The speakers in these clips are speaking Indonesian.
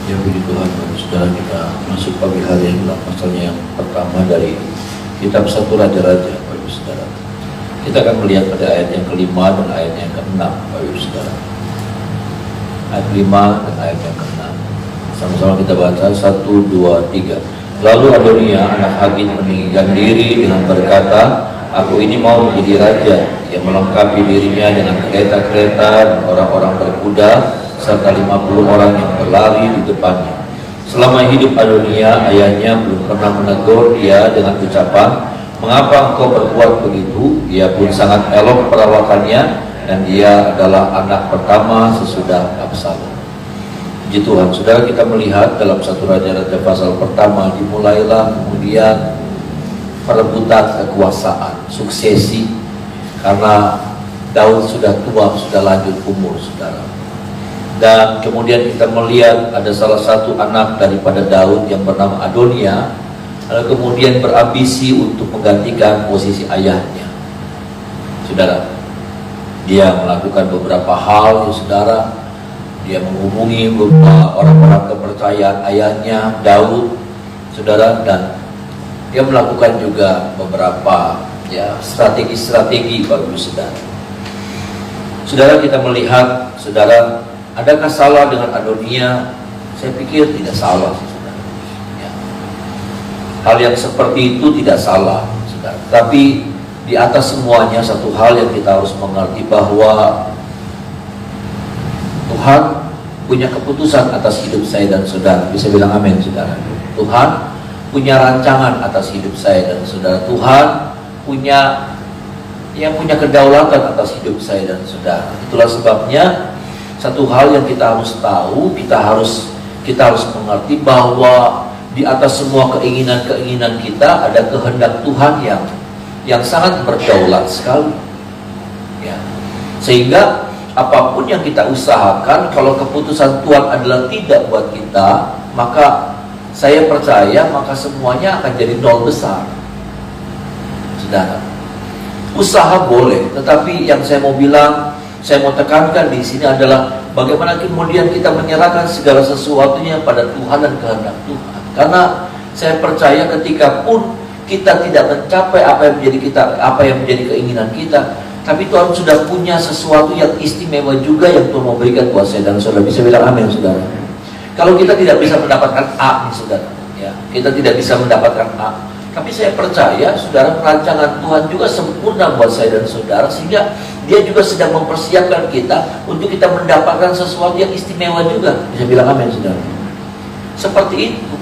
Ya puji Tuhan, saudara, kita masuk pagi hari yang dalam pasalnya yang pertama dari kitab 1 Raja-Raja, Bapak Ibu Saudara. Kita akan melihat pada ayat yang kelima dan ayat yang keenam, Bapak Ibu Saudara. Ayat 5 dan ayat yang keenam. Sama-sama kita baca 1, 2, 3. Lalu Adonia anak Hagit meninggikan diri dengan berkata, "Aku ini mau menjadi raja." Ia melengkapi dirinya dengan kereta-kereta dan orang-orang berkuda serta 50 orang yang berlari di depannya. Selama hidup Adonia, ayahnya belum pernah menegur dia dengan ucapan, "Mengapa engkau berbuat begitu?" Ia pun sangat elok perawakannya, dan dia adalah anak pertama sesudah Absalom. Puji Tuhan, saudara, kita melihat dalam 1 Raja-Raja pasal pertama dimulailah kemudian perebutan kekuasaan, suksesi, karena Daud sudah tua, sudah lanjut umur, saudara. Dan kemudian kita melihat ada salah satu anak daripada Daud yang bernama Adonia, lalu kemudian berambisi untuk menggantikan posisi ayahnya. Saudara, dia melakukan beberapa hal, ya saudara. Dia menghubungi beberapa orang-orang kepercayaan ayahnya Daud, saudara, dan dia melakukan juga beberapa strategi-strategi, Bapak Ibu Saudara. Saudara, kita melihat, saudara, adakah salah dengan Adonia? Saya pikir tidak salah, saudara. Ya. Hal yang seperti itu tidak salah, saudara. Tapi di atas semuanya satu hal yang kita harus mengerti, bahwa Tuhan punya keputusan atas hidup saya dan saudara. Bisa bilang amin, saudara. Tuhan punya rancangan atas hidup saya dan saudara. Tuhan punya kedaulatan atas hidup saya dan saudara. Itulah sebabnya satu hal yang kita harus tahu, kita harus mengerti bahwa di atas semua keinginan-keinginan kita ada kehendak Tuhan yang sangat berdaulat sekali. Ya. Sehingga apapun yang kita usahakan, kalau keputusan Tuhan adalah tidak buat kita, maka saya percaya maka semuanya akan jadi nol besar. Saudara, usaha boleh, tetapi yang saya mau bilang, saya mau tekankan di sini adalah bagaimana kemudian kita menyerahkan segala sesuatunya pada Tuhan dan kehendak Tuhan. Karena saya percaya ketika pun kita tidak mencapai apa yang menjadi keinginan kita, tapi Tuhan sudah punya sesuatu yang istimewa juga yang Tuhan mau berikan buat saya dan saudara. Bisa bilang amin, saudara. Kalau kita tidak bisa mendapatkan A nih, saudara, ya, kita tidak bisa mendapatkan A, tapi saya percaya, saudara, rancangan Tuhan juga sempurna buat saya dan saudara, sehingga Dia juga sedang mempersiapkan kita untuk kita mendapatkan sesuatu yang istimewa juga. Bisa bilang amin, saudara. Seperti itu.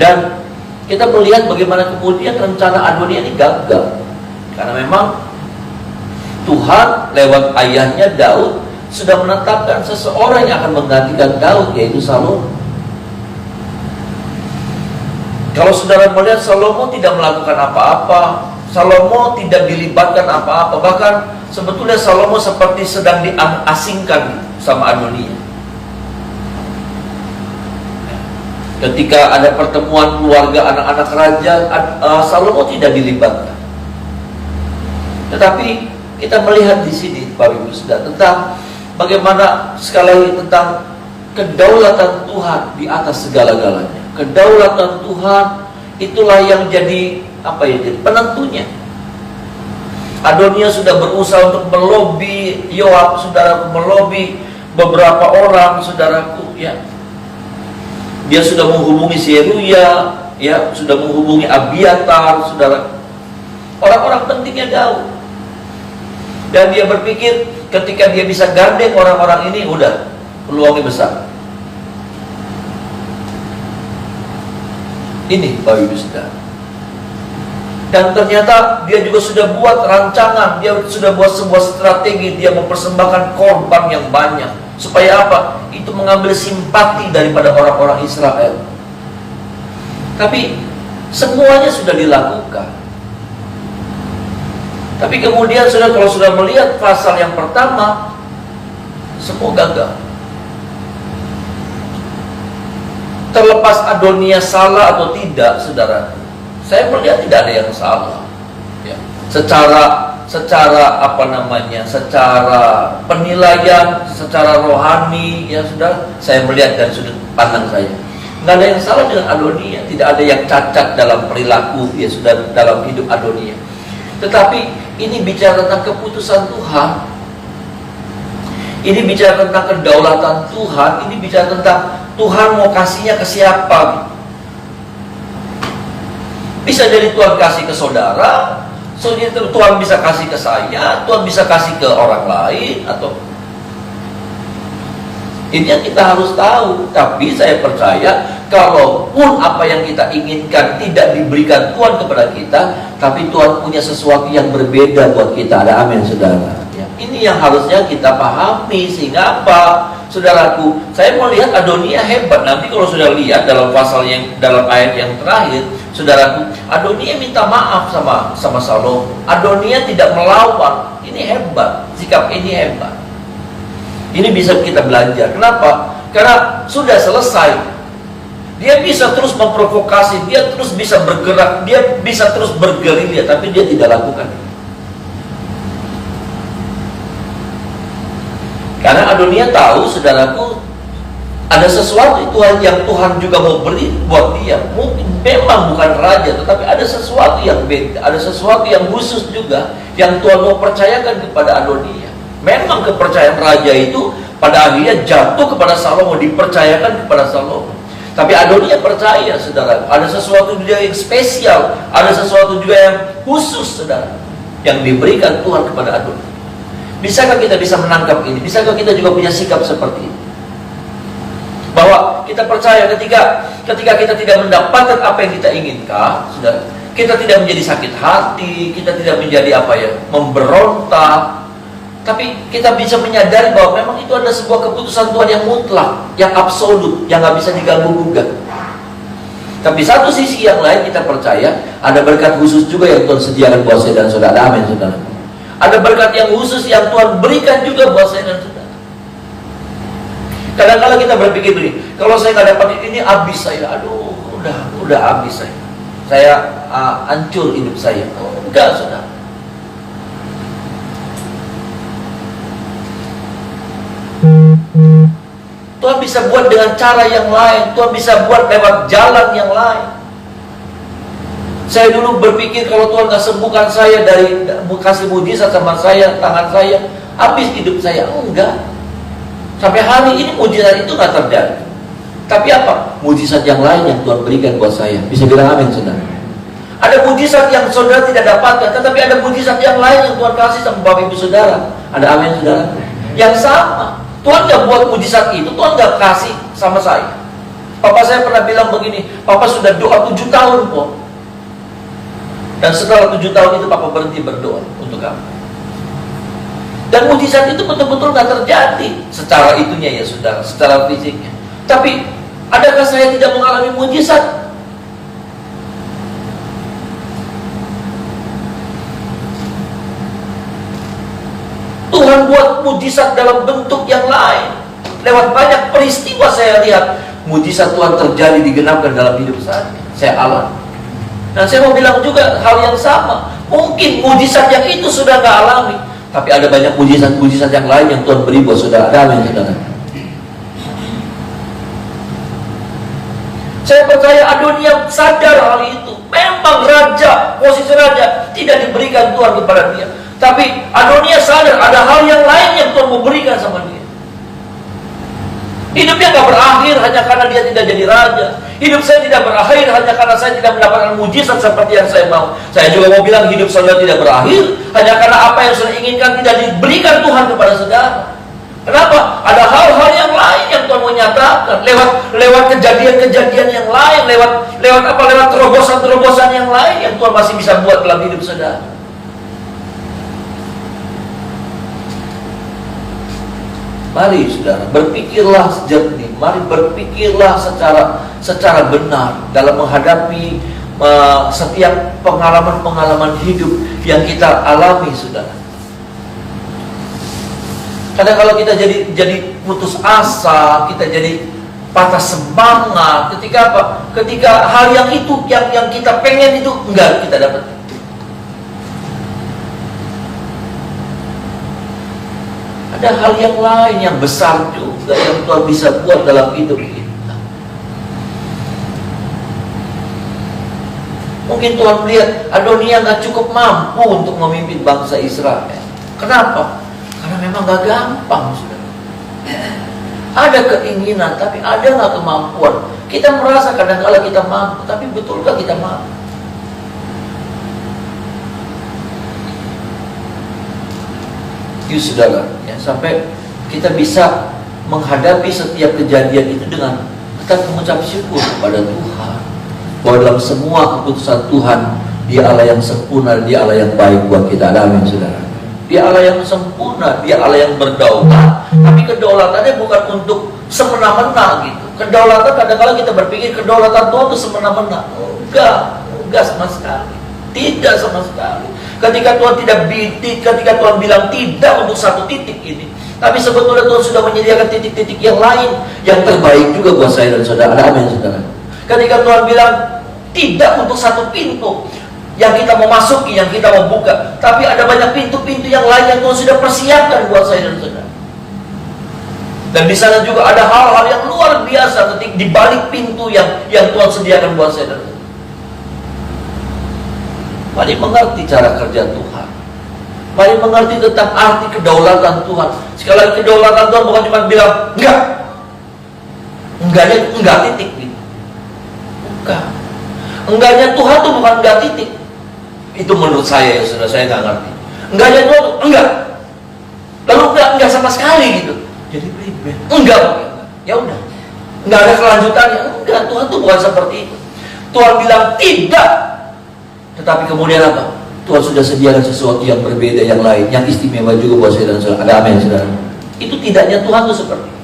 Dan kita melihat bagaimana kemudian rencana Adonia ini gagal, karena memang Tuhan lewat ayahnya Daud sudah menetapkan seseorang yang akan menggantikan Daud, yaitu Salomo. Kalau saudara melihat, Salomo tidak melakukan apa-apa, Salomo tidak dilibatkan apa-apa. Bahkan sebetulnya Salomo seperti sedang diasingkan sama Adonia. Ketika ada pertemuan keluarga anak-anak raja, Salomo tidak dilibatkan. Tetapi kita melihat di sini, Bapak Ibu Saudara, tentang bagaimana sekali lagi tentang kedaulatan Tuhan di atas segala-galanya. Kedaulatan Tuhan itulah yang jadi jadi penentunya. Adonia sudah berusaha untuk melobi Yoab, saudara, melobi beberapa orang, saudaraku, ya. Dia sudah menghubungi Seruya, ya, sudah menghubungi Abiatar, saudara. Orang-orang pentingnya Daud. Dan dia berpikir ketika dia bisa gandeng orang-orang ini, udah, peluangnya besar. Ini Bapak Ibu Saudara. Dan ternyata dia juga sudah buat rancangan, dia sudah buat sebuah strategi, dia mempersembahkan korban yang banyak. Supaya apa? Itu mengambil simpati daripada orang-orang Israel. Tapi semuanya sudah dilakukan. Tapi kemudian kalau sudah melihat pasal yang pertama, semua gagal. Terlepas Adonia salah atau tidak, saudara, saya melihat tidak ada yang salah, ya. secara apa namanya, secara penilaian, secara rohani, ya sudah, saya melihat dari sudut pandang saya. Nggak ada yang salah dengan Adonia, tidak ada yang cacat dalam perilaku, ya sudah, dalam hidup Adonia. Tetapi ini bicara tentang keputusan Tuhan. Ini bicara tentang kedaulatan Tuhan. Ini bicara tentang Tuhan mau kasihnya ke siapa. Bisa jadi Tuhan kasih ke saudara, Tuhan bisa kasih ke saya, Tuhan bisa kasih ke orang lain, atau ini yang kita harus tahu. Tapi saya percaya, kalaupun apa yang kita inginkan tidak diberikan Tuhan kepada kita, tapi Tuhan punya sesuatu yang berbeda buat kita. Ada amin, saudara ya. Ini yang harusnya kita pahami. Sehingga apa, saudaraku, saya mau lihat Adonia hebat. Nanti kalau sudah lihat dalam dalam ayat yang terakhir, saudaraku, Adonia minta maaf sama Salomo. Adonia tidak melawan. Ini hebat, sikap ini hebat. Ini bisa kita belajar. Kenapa? Karena sudah selesai. Dia bisa terus memprovokasi, dia terus bisa bergerak, dia bisa terus bergerilya, tapi dia tidak lakukan. Karena Adonia tahu, saudaraku, ada sesuatu yang Tuhan juga mau beri buat dia. Mungkin memang bukan raja, tetapi ada sesuatu yang beda, ada sesuatu yang khusus juga yang Tuhan mau percayakan kepada Adonia. Memang kepercayaan raja itu pada akhirnya jatuh kepada Salomo, dipercayakan kepada Salomo. Tapi Adonia percaya, saudara, ada sesuatu juga yang spesial, ada sesuatu juga yang khusus, saudara, yang diberikan Tuhan kepada Adonia. Bisakah kita bisa menangkap ini? Bisakah kita juga punya sikap seperti ini? Bahwa kita percaya ketika kita tidak mendapatkan apa yang kita inginkan, saudara, kita tidak menjadi sakit hati, kita tidak menjadi memberontak. Tapi kita bisa menyadari bahwa memang itu adalah sebuah keputusan Tuhan yang mutlak, yang absolut, yang gak bisa diganggu-gugat. Tapi satu sisi yang lain, kita percaya ada berkat khusus juga yang Tuhan sediakan buat saya dan saudara. Amin, saudara. Ada berkat yang khusus yang Tuhan berikan juga buat saya dan saudara. Kadang-kadang kita berpikir begini, kalau saya gak dapat ini, habis saya. Aduh, udah habis saya. Saya hancur hidup saya. Oh, enggak, saudara. Tuhan bisa buat dengan cara yang lain. Tuhan bisa buat lewat jalan yang lain. Saya dulu berpikir kalau Tuhan gak sembuhkan saya dari kasih mujizat sama saya, tangan saya, habis hidup saya. Enggak. Sampai hari ini mujizat itu gak terjadi. Tapi apa? Mujizat yang lain yang Tuhan berikan buat saya. Bisa bilang amin, saudara. Ada mujizat yang saudara tidak dapatkan, tetapi ada mujizat yang lain yang Tuhan kasih sama bapak ibu saudara. Ada amin, saudara. Yang sama. Tuhan gak buat mujizat itu, Tuhan gak kasih sama saya. Papa saya pernah bilang begini, Papa sudah doa 7 tahun kok. Dan setelah 7 tahun itu Papa berhenti berdoa untuk kamu. Dan mujizat itu betul-betul gak terjadi secara itunya ya saudara, secara fisiknya. Tapi adakah saya tidak mengalami mujizat? Tuhan buat mujizat dalam bentuk yang lain. Lewat banyak peristiwa saya lihat mujizat Tuhan terjadi, digenapkan dalam hidup saya alami. Dan saya mau bilang juga hal yang sama. Mungkin mujizat yang itu sudah gak alami, tapi ada banyak mujizat-mujizat yang lain yang Tuhan beri buat saudara. Amin, saudara. Saya percaya Adonia sadar hal itu. Memang raja, posisi raja tidak diberikan Tuhan kepada dia. Tapi Adonia sadar ada hal yang lain yang Tuhan mau berikan sama dia. Hidupnya gak berakhir hanya karena dia tidak jadi raja. Hidup saya tidak berakhir hanya karena saya tidak mendapatkan mujizat seperti yang saya mau. Saya juga mau bilang hidup saudara tidak berakhir hanya karena apa yang saudara inginkan tidak diberikan Tuhan kepada saudara. Kenapa? Ada hal-hal yang lain yang Tuhan mau nyatakan lewat kejadian-kejadian yang lain, lewat terobosan-terobosan yang lain yang Tuhan masih bisa buat dalam hidup saudara. Mari saudara, berpikirlah jernih. Mari berpikirlah secara benar dalam menghadapi setiap pengalaman-pengalaman hidup yang kita alami, saudara. Kadang kalau kita jadi putus asa, kita jadi patah semangat. Ketika apa? Ketika hal yang itu yang kita pengen itu enggak kita dapat. Ada hal yang lain yang besar juga yang Tuhan bisa buat dalam hidup kita. Mungkin Tuhan melihat Adonia gak cukup mampu untuk memimpin bangsa Israel. Kenapa? Karena memang gak gampang, saudara. Ada keinginan, tapi ada gak kemampuan. Kita merasa kadang-kala kita mampu, tapi betulkah kita mampu? Yuk saudara, ya, sampai kita bisa menghadapi setiap kejadian itu dengan tetap mengucap syukur kepada Tuhan, bahwa dalam semua keputusan Tuhan, Dia Allah yang sempurna, Dia Allah yang baik buat kita. Amin saudara. Dia Allah yang sempurna, Dia Allah yang berdaulat. Tapi kedaulatannya bukan untuk semena-mena gitu. Kedaulatan kadang-kala kita berpikir kedaulatan Tuhan itu semena-mena. Enggak sama sekali. Tidak sama sekali. Ketika Tuhan bilang tidak untuk satu titik ini, tapi sebetulnya Tuhan sudah menyediakan titik-titik yang lain yang terbaik juga buat saya dan saudara. Amin saudara. Ketika Tuhan bilang tidak untuk satu pintu yang kita mau masuki, yang kita mau buka, tapi ada banyak pintu-pintu yang lain yang Tuhan sudah persiapkan buat saya dan saudara. Dan di sana juga ada hal-hal yang luar biasa ketika di balik pintu yang Tuhan sediakan buat saya dan saudara. Mari mengerti cara kerja Tuhan. Mari mengerti tentang arti kedaulatan Tuhan. Sekali lagi, kedaulatan Tuhan bukan cuma bilang enggak. Enggaknya enggak titik gitu. Bukan. Enggaknya Tuhan tuh bukan enggak titik. Itu menurut saya ya saudara, saya nggak ngerti. Enggaknya Tuhan tuh enggak. Lalu enggak sama sekali gitu. Jadi enggak. Ya udah. Enggak ada kelanjutannya. Enggak, Tuhan tuh bukan seperti itu. Tuhan bilang tidak. Tetapi kemudian apa? Tuhan sudah sediakan sesuatu yang berbeda, yang lain, yang istimewa juga buat saya dan saudara. Ada amin saudara. Itu tidaknya Tuhan itu seperti itu.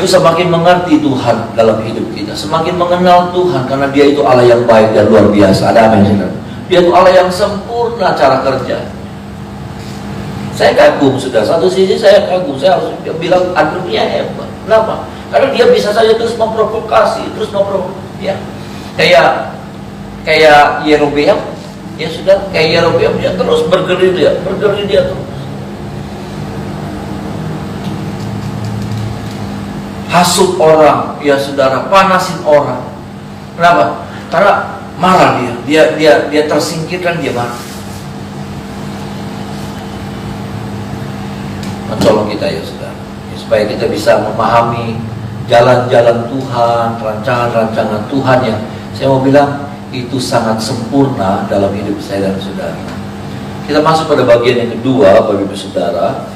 Yuk semakin mengerti Tuhan dalam hidup kita, semakin mengenal Tuhan, karena Dia itu Allah yang baik dan luar biasa. Ada amin saudara. Dia itu Allah yang sempurna cara kerja. Saya kagum sudah. Satu sisi saya kagum. Saya harus bilang Adonia hebat. Kenapa? Karena dia bisa saja terus memprovokasi, ya. Kayak Yerobeam, ya sudah, kayak Yerobeam dia terus bergerilya terus. Hasut orang, ya saudara, panasin orang. Kenapa? Karena marah dia tersingkirkan, dia marah. Tolong kita ya saudara, supaya kita bisa memahami jalan-jalan Tuhan, rancangan-rancangan Tuhan yang saya mau bilang itu sangat sempurna dalam hidup saya dan saudara. Kita masuk pada bagian yang kedua, Bapak Ibu Saudara.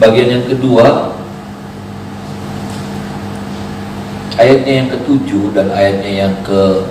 Bagian yang kedua, ayatnya yang ke-7 dan ayatnya yang ke-8.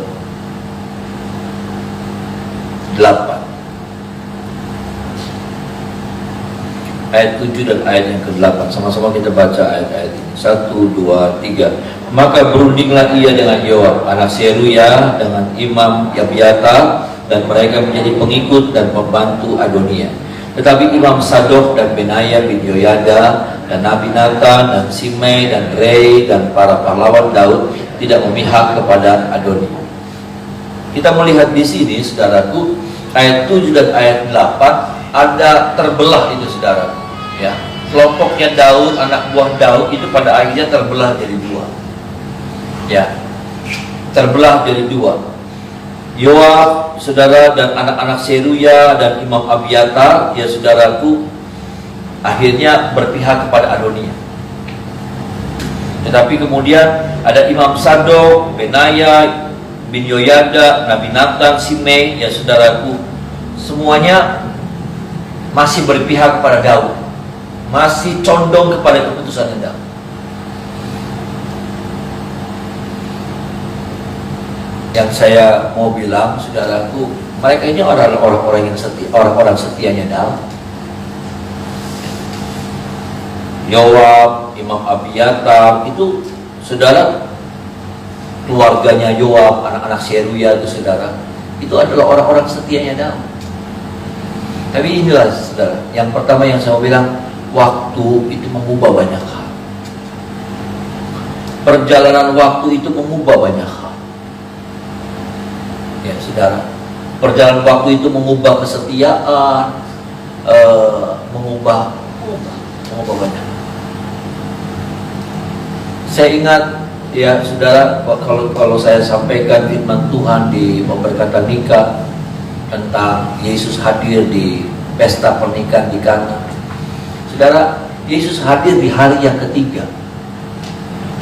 Ayat 7 dan ayat yang ke-8. Sama-sama kita baca ayat-ayat ini. 1, 2, 3. Maka berundinglah ia dengan Yoab anak Seruya, dengan Imam Abiatar, dan mereka menjadi pengikut dan pembantu Adonia. Tetapi Imam Sadok dan Benaya bin Yoyada, dan Nabi Nathan dan Simei dan Rei dan para pahlawan Daud tidak memihak kepada Adonia. Kita melihat di sini, saudaraku, ayat 7 dan ayat 8 ada terbelah itu, saudara. Ya, kelompoknya Daud, anak buah Daud itu pada akhirnya terbelah jadi dua. Ya, terbelah jadi dua. Yoab, saudara, dan anak-anak Seruya dan Imam Abiatar, ya saudaraku, akhirnya berpihak kepada Adonia. Tetapi kemudian ada Imam Sadok, Benaya bin Yoyada, Nabi Nathan, Simei, ya saudaraku, semuanya masih berpihak kepada Daud, masih condong kepada keputusan Daud. Yang saya mau bilang, saudaraku, mereka ini orang-orang yang setia, orang-orang setianya Daud. Yoab, Imam Abiatar itu, saudara, keluarganya Yoab, anak-anak Seruya itu, saudara, itu adalah orang-orang setianya Daud. Tapi inilah, saudara, yang pertama yang saya mau bilang, waktu itu mengubah banyak hal. Perjalanan waktu itu mengubah banyak hal. Ya saudara, Perjalanan waktu itu mengubah kesetiaan, mengubah banyak. Saya ingat ya saudara, kalau saya sampaikan firman Tuhan di pemberkatan nikah tentang Yesus hadir di pesta pernikahan di Kana. Saudara, Yesus hadir di hari yang ketiga.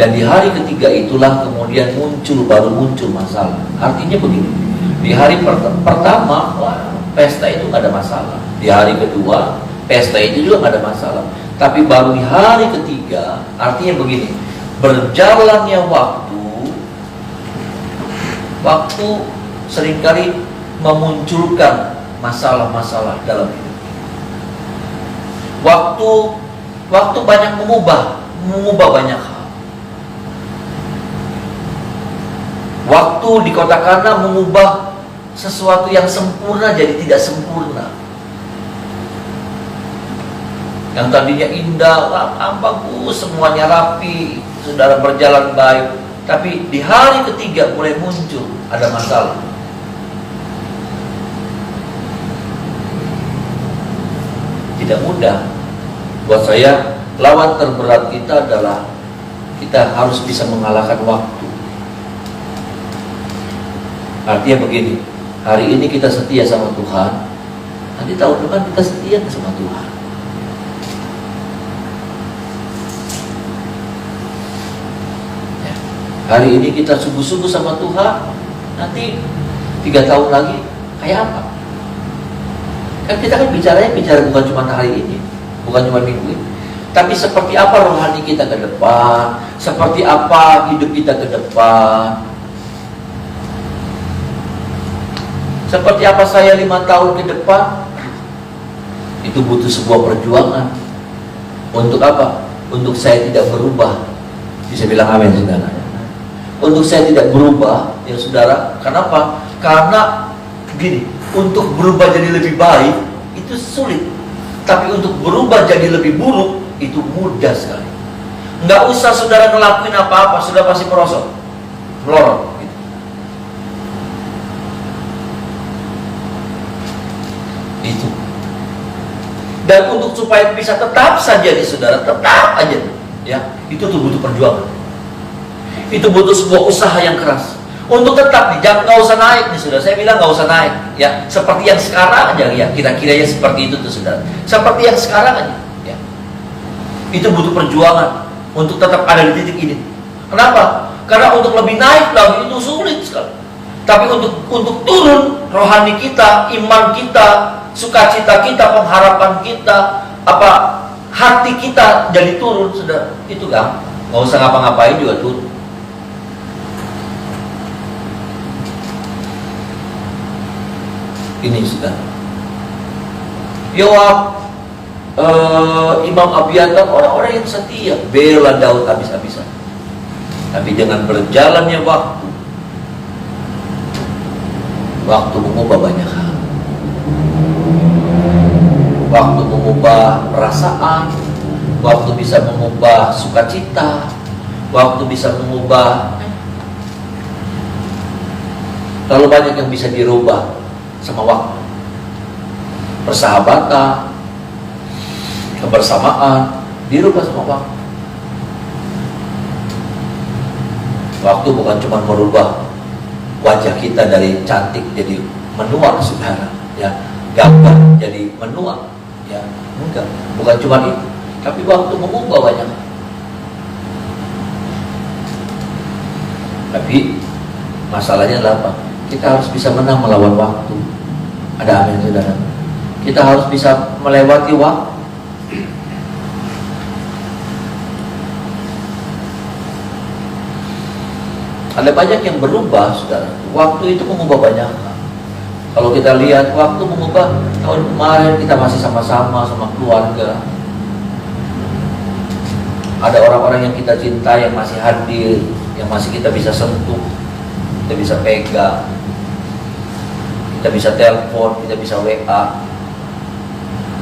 Dan di hari ketiga itulah kemudian baru muncul masalah. Artinya begini, di hari pertama pesta itu nggak ada masalah. Di hari kedua pesta itu juga nggak ada masalah. Tapi baru di hari ketiga, artinya begini, berjalannya waktu seringkali memunculkan masalah-masalah dalam hidup. Waktu banyak mengubah banyak hal. Waktu di kota Kana mengubah sesuatu yang sempurna jadi tidak sempurna. Yang tadinya indah, bagus, semuanya rapi, saudara berjalan baik. Tapi di hari ketiga mulai muncul ada masalah. Tidak mudah. Buat saya, lawan terberat kita adalah kita harus bisa mengalahkan waktu. Artinya begini, hari ini kita setia sama Tuhan, nanti tahun depan kita setia sama Tuhan. Ya. Hari ini kita sungguh-sungguh sama Tuhan, nanti 3 tahun lagi kayak apa? Kan kita kan bicara bukan cuma hari ini, bukan cuma minggu ini, tapi seperti apa rohani kita ke depan, seperti apa hidup kita ke depan. Seperti apa saya 5 tahun ke depan, itu butuh sebuah perjuangan. Untuk apa? Untuk saya tidak berubah. Bisa bilang amin, saudara. Untuk saya tidak berubah, ya saudara. Kenapa? Karena begini, untuk berubah jadi lebih baik itu sulit, tapi untuk berubah jadi lebih buruk itu mudah sekali. Nggak usah saudara ngelakuin apa-apa, sudah pasti merosot, melorot. Itu. Dan untuk supaya bisa tetap saja di saudara, tetap aja, ya, itu tuh butuh perjuangan. Itu butuh sebuah usaha yang keras. Untuk tetap nih, jangan nggak usah naik nih saudara. Saya bilang nggak usah naik, ya, seperti yang sekarang aja, ya, kira-kira ya seperti itu tuh saudara. Seperti yang sekarang aja, ya. Itu butuh perjuangan untuk tetap ada di titik ini. Kenapa? Karena untuk lebih naik lagi itu sulit sekali. Tapi untuk turun rohani kita, iman kita, sukacita kita, pengharapan kita, hati kita jadi turun, sudah itu gampang. Nggak usah ngapa-ngapain juga turun. Ini sudah. Yoab, Imam Abiatar, orang-orang yang setia, bela Daud habis-habisan. Tapi dengan berjalannya waktu mengubah banyak hal. Waktu mengubah perasaan, waktu bisa mengubah sukacita, waktu bisa mengubah. Terlalu banyak yang bisa dirubah sama waktu. Persahabatan, kebersamaan dirubah sama waktu. Waktu bukan cuma merubah wajah kita dari cantik jadi menua, saudara, ya, gambar jadi menua, ya, enggak, bukan cuma itu, tapi waktu mengubah banyak. Tapi masalahnya adalah apa? Kita harus bisa menang melawan waktu. Ada amin, saudara. Kita harus bisa melewati waktu. Ada banyak yang berubah, saudara. Waktu itu mengubah banyak hal. Kalau kita lihat waktu mengubah, tahun kemarin kita masih sama-sama sama keluarga. Ada orang-orang yang kita cinta yang masih hadir, yang masih kita bisa sentuh, kita bisa pegang, kita bisa telepon, kita bisa WA,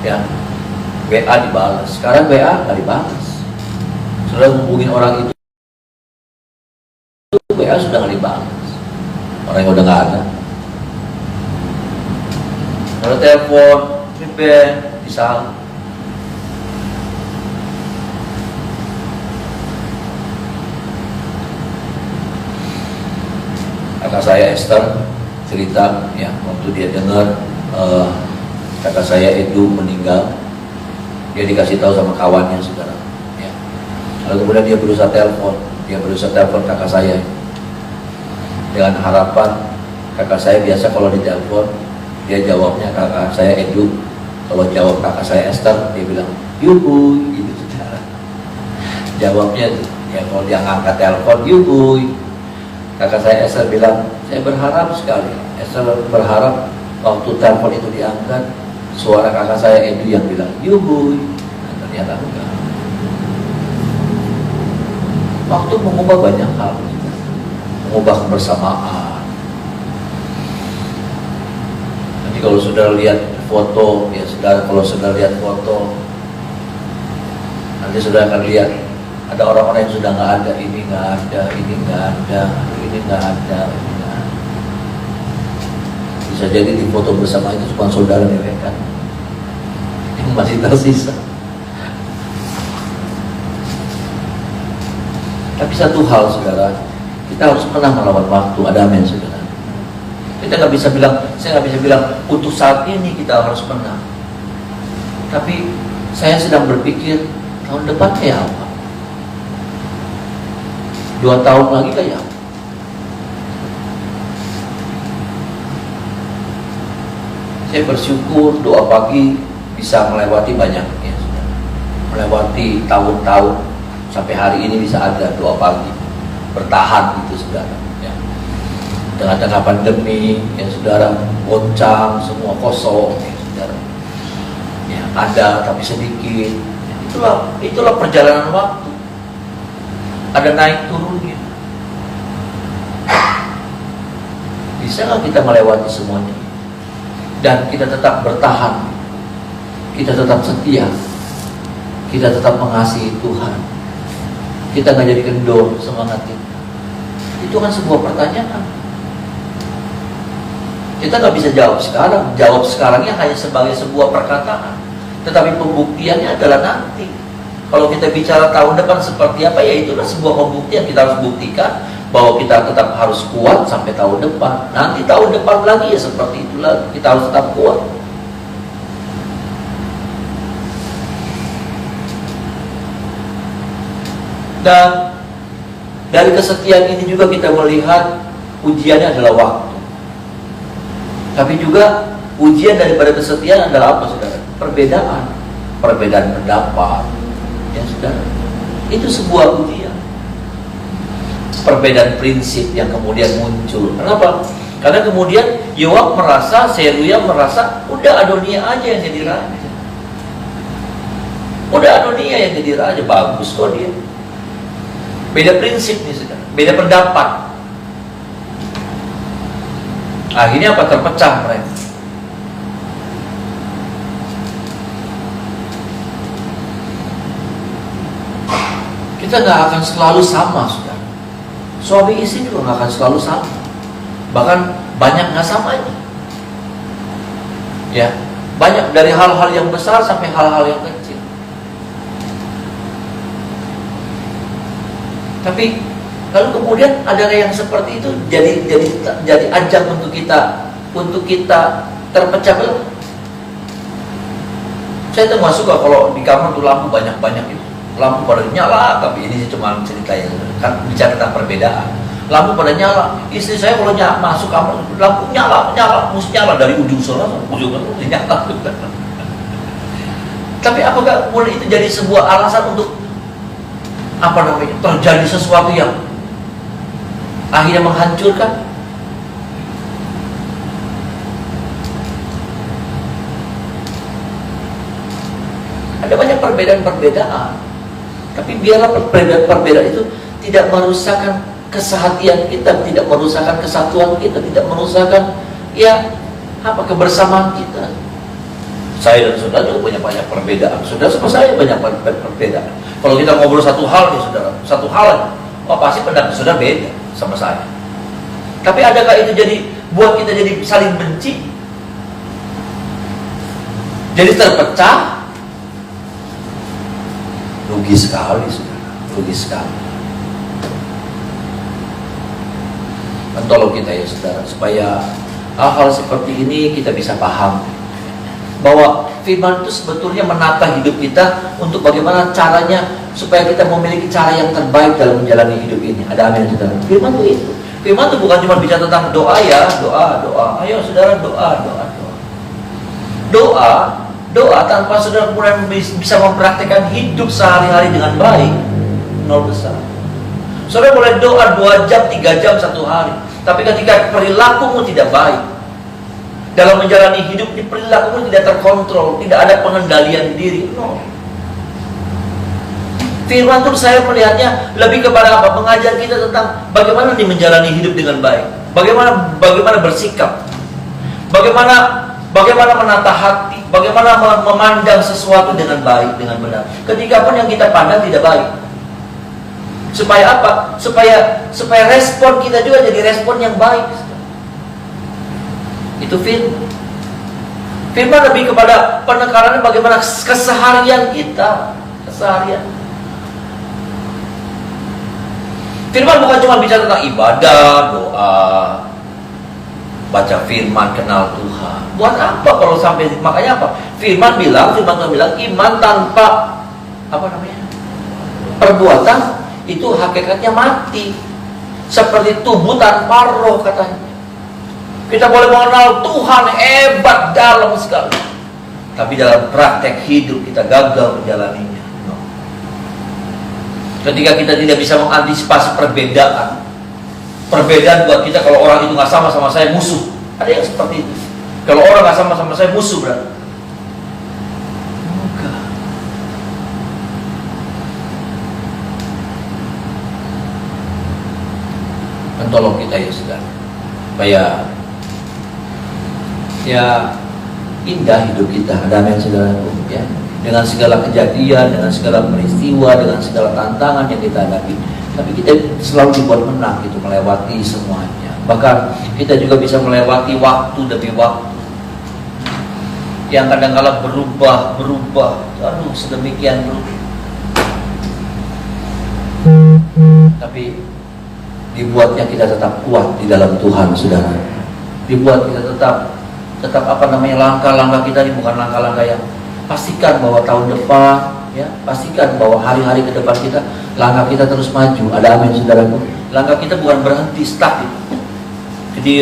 ya, WA dibalas. Sekarang WA nggak dibalas. Sudah hubungin orang itu, WA sudah nggak dibalas. Orang yang udah nggak ada. Kalau telepon, Ben, bisa. Kakak saya Esther cerita, ya, waktu dia dengar kakak saya Edu meninggal, dia dikasih tahu sama kawannya, saudara. Ya. Lalu kemudian dia berusaha telepon kakak saya dengan harapan kakak saya biasa kalau ditelepon dia jawabnya kakak saya Edu, kalau jawab kakak saya Esther dia bilang yubuy gitu, saudara. Jawabnya ya kalau dia ngangkat telepon yubuy. Kakak saya Esther bilang, saya berharap sekali. Esther berharap waktu telepon itu diangkat, suara kakak saya Edu yang bilang yubuy. Nah, ternyata enggak. Waktu mengubah banyak hal, mengubah kebersamaan. Nanti kalau sudah lihat foto, ya saudara, kalau sudah lihat foto, nanti sudah akan lihat ada orang-orang yang sudah nggak ada, ini nggak ada, ini nggak ada, ini nggak ada, ini nggak ada. Bisa jadi di foto bersama itu cuma saudara mereka yang masih tersisa. Tapi satu hal, saudara, kita harus pernah melawan waktu. Ada amin, saudara. Kita nggak bisa bilang, saya nggak bisa bilang untuk saat ini kita harus menang. Tapi saya sedang berpikir tahun depan kayak apa? 2 tahun lagi kayak apa? Saya bersyukur doa pagi bisa melewati banyak, ya, saudara. Melewati tahun-tahun sampai hari ini bisa ada doa pagi bertahan gitu, saudara. Ya. Tengah-tengah pandemi, ya saudara, goncang, semua kosong, ya saudara. Ya, ada tapi sedikit. Ya, itulah perjalanan waktu. Ada naik turunnya. Bisa nggak kita melewati semuanya dan kita tetap bertahan, kita tetap setia, kita tetap mengasihi Tuhan, kita nggak jadi kendor semangat kita? Itu kan sebuah pertanyaan. Kita nggak bisa jawab sekarang. Jawab sekarangnya hanya sebagai sebuah perkataan, tetapi pembuktiannya adalah nanti. Kalau kita bicara tahun depan seperti apa, ya itulah sebuah pembuktian. Kita harus buktikan bahwa kita tetap harus kuat sampai tahun depan. Nanti tahun depan lagi ya seperti itulah, kita harus tetap kuat. Dan dari kesetiaan ini juga kita melihat ujiannya adalah waktu. Tapi juga ujian daripada kesetiaan adalah apa, saudara? Perbedaan pendapat, ya saudara. Itu sebuah ujian. Perbedaan prinsip yang kemudian muncul. Kenapa? Karena kemudian Yoab merasa, Seruya merasa, udah Adonia aja yang jadi raja. Udah Adonia yang jadi raja, bagus kok dia. Beda prinsip nih, saudara. Beda pendapat. Akhirnya apa? Terpecah mereka. Kita nggak akan selalu sama, saudara. Suami istri juga nggak akan selalu sama. Bahkan banyak nggak samanya. Ya, banyak dari hal-hal yang besar sampai hal-hal yang kecil. Tapi lalu kemudian ada yang seperti itu jadi ajang untuk kita terpecah belah. Saya tuh nggak suka kalau di kamar tuh lampu banyak-banyak itu. Lampu pada nyala, tapi ini cuma ceritanya kan bicara tentang perbedaan. Lampu pada nyala, istri saya kalau masuk kamar lampu nyala, mesti nyala dari ujung sana sampai ujung sana nyala. Tapi apakah mulai itu jadi sebuah alasan untuk terjadi sesuatu yang akhirnya menghancurkan? Ada banyak perbedaan-perbedaan, tapi biarlah perbedaan itu tidak merusakkan kesehatian kita, tidak merusakkan kesatuan kita, tidak merusakkan kebersamaan kita. Saya dan saudara juga punya banyak perbedaan. Saudara sama saya banyak perbedaan. Kalau kita ngobrol satu hal nih, saudara, satu hal, pasti pendapat saudara beda sama saya. Tapi adakah itu buat kita jadi saling benci? jadi terpecah, rugi sekali, saudara, rugi sekali. Tolong kita ya saudara, supaya hal-hal seperti ini kita bisa paham bahwa firman itu sebetulnya menata hidup kita untuk bagaimana caranya supaya kita memiliki cara yang terbaik dalam menjalani hidup ini. Ada amin saudara. Firman itu firman itu bukan cuma bicara tentang doa ya, doa. Ayo saudara, doa tanpa saudara kemudian bisa mempraktikkan hidup sehari-hari dengan baik, nol besar. Saudara boleh doa 2 jam, 3 jam, 1 hari, tapi ketika perilakumu tidak baik dalam menjalani hidup, di perilakumu tidak terkontrol, tidak ada pengendalian diri, no. Firman itu saya melihatnya lebih kepada apa? Mengajar kita tentang bagaimana menjalani hidup dengan baik, bagaimana bersikap, bagaimana menata hati, bagaimana memandang sesuatu dengan baik, dengan benar. Ketika pun yang kita pandang tidak baik, supaya apa? Supaya respon kita juga jadi respon yang baik. Itu firman. Firman lebih kepada penekanannya bagaimana keseharian kita, keseharian. Firman bukan cuma bicara tentang ibadah, doa, baca firman, kenal Tuhan. Buat apa kalau sampai, makanya apa? Firman bilang iman tanpa perbuatan itu hakikatnya mati. Seperti tubuh tanpa roh katanya. Kita boleh mengenal Tuhan hebat dalam sekali, tapi dalam praktek hidup kita gagal menjalaninya. No. Ketika kita tidak bisa mengantisipasi perbedaan buat kita, kalau orang itu nggak sama saya musuh. Ada yang seperti itu. Kalau orang nggak sama saya musuh berarti. Enggak. Tolong kita ya saudara, supaya ya indah hidup kita. Ada yang saudara ya, dengan segala kejadian, dengan segala peristiwa, dengan segala tantangan yang kita hadapi, tapi kita selalu dibuat menang gitu, melewati semuanya. Bahkan kita juga bisa melewati waktu demi waktu yang kadang-kala berubah, sedemikian berubah. Tapi dibuatnya kita tetap kuat di dalam Tuhan, saudara. Dibuat kita tetap langkah-langkah kita ini bukan langkah-langkah yang, pastikan bahwa tahun depan ya, pastikan bahwa hari-hari ke depan kita, langkah kita terus maju. Ada amin saudaraku. Langkah kita bukan berhenti, stuck gitu. Jadi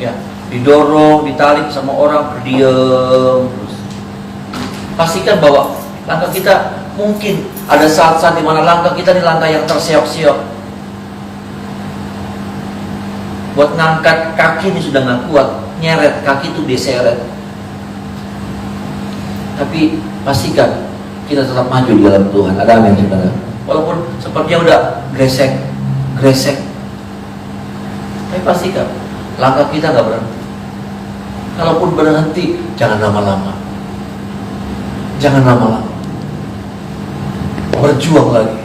ya, didorong, ditarik sama orang, berdiam terus. Pastikan bahwa langkah kita, mungkin ada saat-saat di mana langkah kita ini langkah yang terseok-seok. Buat ngangkat kaki ini sudah nggak kuat, nyeret kaki itu diseret. Tapi pastikan kita tetap maju di dalam Tuhan. Ada amin saudara. Walaupun sepertinya udah gresek, tapi pastikan langkah kita nggak berhenti. Kalaupun berhenti, jangan lama-lama. Berjuang lagi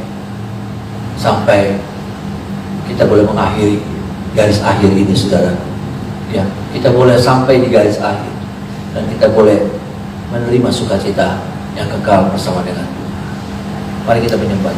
sampai kita boleh mengakhiri garis akhir ini, saudara. Ya, kita boleh sampai di garis akhir dan kita boleh menerima sukacita yang kekal bersama dengan Tuhan. Mari kita menyembah.